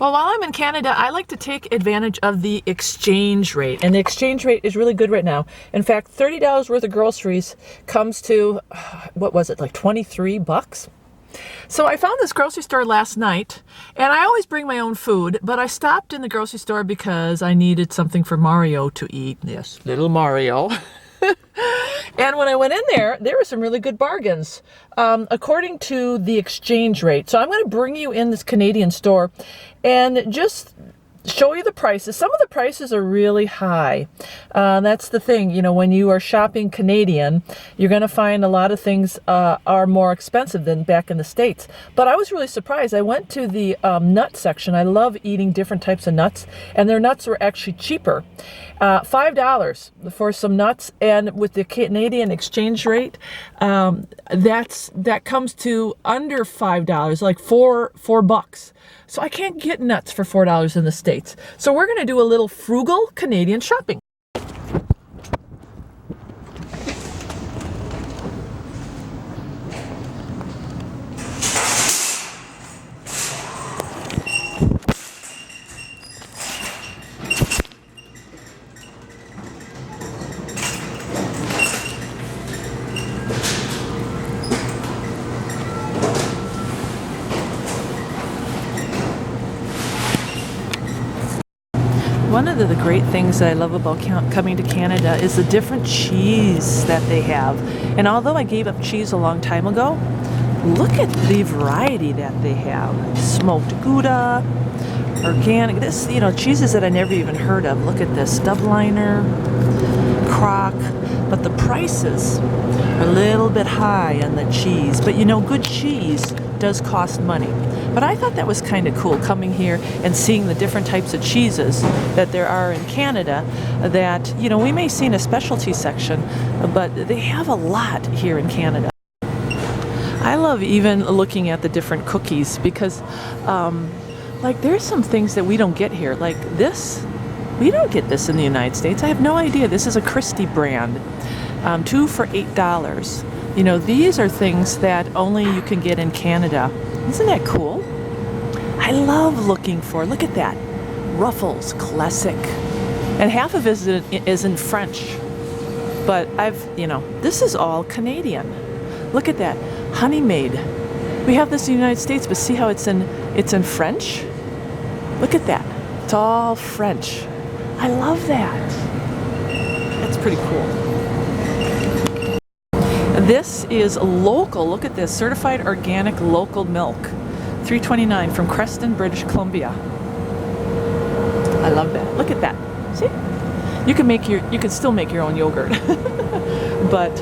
Well, while I'm in Canada, I like to take advantage of the exchange rate. And the exchange rate is really good right now. In fact, $30 worth of groceries comes to, what was it, like 23 bucks? So I found this grocery store last night, and I always bring my own food, but I stopped in the grocery store because I needed something for Mario to eat. Yes, little Mario. And when I went in there were some really good bargains according to the exchange rate. So I'm going to bring you in this Canadian store and just show you the prices. Some of the prices are really high. That's the thing, you know, when you are shopping Canadian, you're going to find a lot of things are more expensive than back in the States. But I was really surprised. I went to the nut section. I love eating different types of nuts, and their nuts were actually cheaper. $5 for some nuts, and with the Canadian exchange rate, that comes to under $5, like four bucks. So I can't get nuts for $4 in the States. So we're going to do a little frugal Canadian shopping. One of the great things that I love about coming to Canada is the different cheese that they have. And although I gave up cheese a long time ago, look at the variety that they have. Smoked Gouda, organic, this, you know, cheeses that I never even heard of. Look at this, Dubliner, Croc. But the prices are a little bit high on the cheese. But you know, good cheese does cost money. But I thought that was kind of cool, coming here and seeing the different types of cheeses that there are in Canada that, you know, we may see in a specialty section, but they have a lot here in Canada. I love even looking at the different cookies because, like, there's some things that we don't get here. Like this, we don't get this in the United States. I have no idea. This is a Christie brand, 2 for $8. You know, these are things that only you can get in Canada. Isn't that cool? I love looking for, look at that, Ruffles Classic. And half of it is in French. But you know, this is all Canadian. Look at that, Honey Maid. We have this in the United States, but see how it's in French? Look at that, it's all French. I love that. That's pretty cool. This is local. Look at this, certified organic local milk, $3.29 from Creston, British Columbia. I love that. Look at that. See, you can still make your own yogurt, but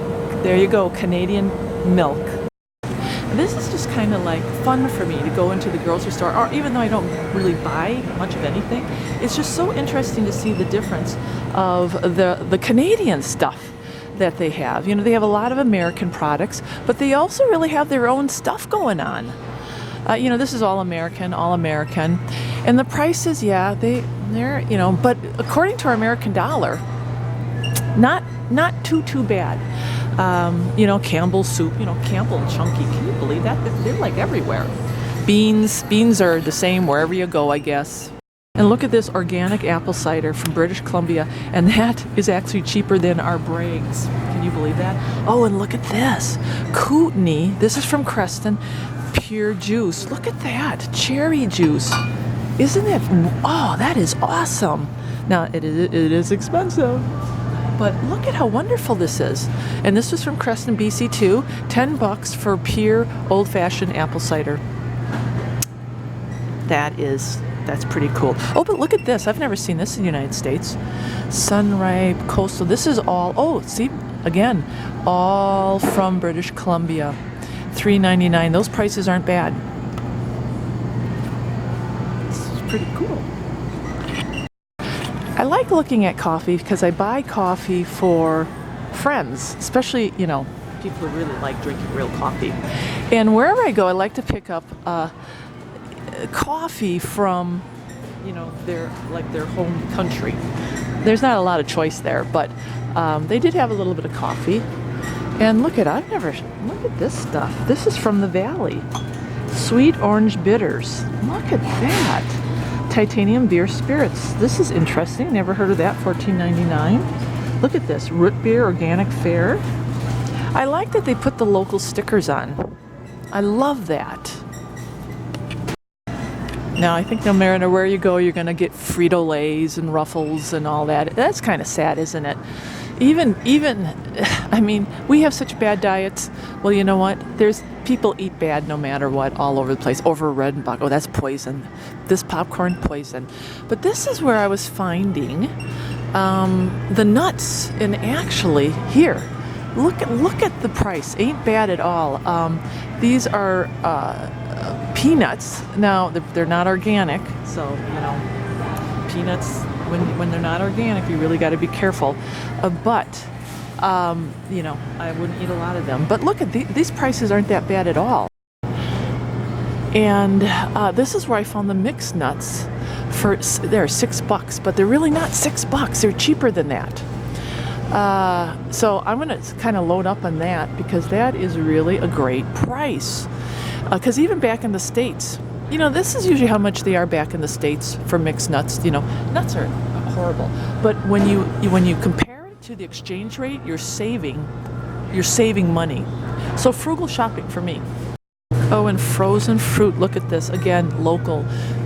there you go, Canadian milk. This is just kind of like fun for me to go into the grocery store, or even though I don't really buy much of anything, it's just so interesting to see the difference of the Canadian stuff that they have. You know, they have a lot of American products, but they also really have their own stuff going on. You know, this is all American, and the prices, yeah, they're, you know, but according to our American dollar, not too bad. You know, Campbell's soup, you know, Campbell and Chunky, can you believe that? They're like everywhere. Beans are the same wherever you go, I guess. And look at this organic apple cider from British Columbia, and that is actually cheaper than our Bragg's. Can you believe that? Oh, and look at this, Kootenai. This is from Creston, pure juice. Look at that, cherry juice. Isn't it? Oh, that is awesome. Now it is expensive, but look at how wonderful this is. And this was from Creston, BC too. $10 for pure old-fashioned apple cider. That's pretty cool. Oh, but look at this. I've never seen this in the United States. Sunripe Coastal. This is all, oh, see, again, all from British Columbia. $3.99. Those prices aren't bad. This is pretty cool. I like looking at coffee because I buy coffee for friends, especially, you know, people who really like drinking real coffee. And wherever I go, I like to pick up coffee from, you know, their home country. There's not a lot of choice there, but they did have a little bit of coffee. And look at this stuff. This is from the Valley. Sweet orange bitters. Look at that. Titanium beer spirits. This is interesting. Never heard of that. $14.99. Look at this. Root beer, organic fair. I like that they put the local stickers on. I love that. Now, I think no matter where you go, you're going to get Frito-Lays and Ruffles and all that. That's kind of sad, isn't it? Even, I mean, we have such bad diets. Well, you know what? There's people eat bad no matter what all over the place. Over Redenbach, oh, that's poison. This popcorn, poison. But this is where I was finding the nuts. And actually, here, look at the price. Ain't bad at all. These are peanuts. Now, they're not organic, so, you know, peanuts, when they're not organic, you really got to be careful. But you know, I wouldn't eat a lot of them. But look at these prices aren't that bad at all. And this is where I found the mixed nuts. They're $6, but they're really not $6. They're cheaper than that. So I'm going to kind of load up on that because that is really a great price. Because even back in the States, you know, this is usually how much they are back in the States for mixed nuts. You know, nuts are horrible. But when you compare it to the exchange rate, you're saving money. So frugal shopping for me. Oh, and frozen fruit. Look at this. Again, local.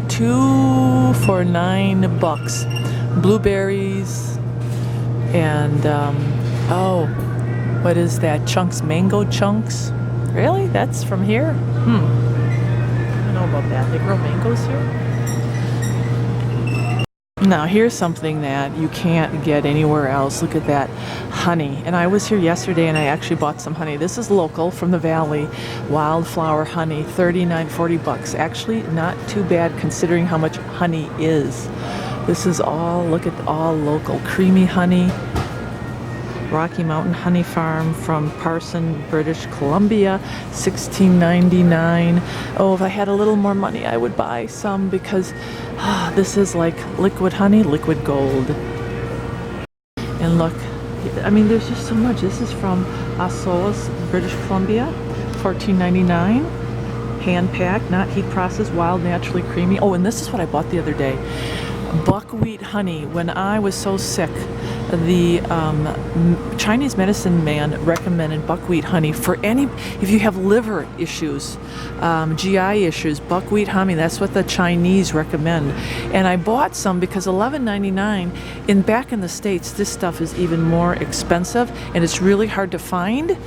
2 for $9. Blueberries and oh, what is that? Chunks, mango chunks. Really? That's from here? I don't know about that. They grow mangoes here? Now, here's something that you can't get anywhere else. Look at that. Honey. And I was here yesterday and I actually bought some honey. This is local from the valley. Wildflower honey, $39-40. Actually, not too bad considering how much honey is. This is all, look at all local. Creamy honey. Rocky Mountain Honey Farm from Parson, British Columbia, $16.99. Oh, if I had a little more money, I would buy some because this is like liquid honey, liquid gold. And look, I mean, there's just so much. This is from Assoas, British Columbia, $14.99. Hand packed, not heat processed, wild, naturally creamy. Oh, and this is what I bought the other day. Buckwheat honey. When I was so sick, the Chinese medicine man recommended buckwheat honey for if you have liver issues, GI issues, buckwheat honey, that's what the Chinese recommend. And I bought some because $11.99 back in the States, this stuff is even more expensive and it's really hard to find.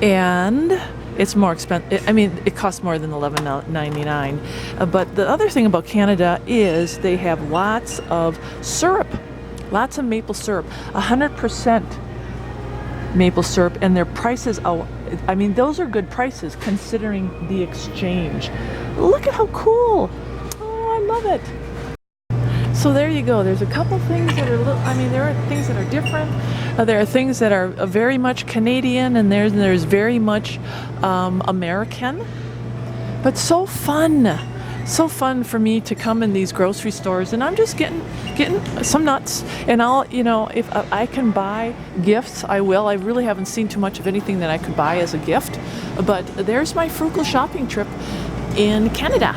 And it's more expensive. I mean, it costs more than $11.99. But the other thing about Canada is they have lots of syrup, lots of maple syrup, 100% maple syrup, and their prices are, I mean, those are good prices considering the exchange. Look at how cool. Oh, I love it. So there you go. There's a couple things that are, there are things that are different. There are things that are very much Canadian, and there's very much American. But so fun for me to come in these grocery stores, and I'm just getting some nuts. And I'll, you know, if I can buy gifts, I will. I really haven't seen too much of anything that I could buy as a gift. But there's my frugal shopping trip in Canada.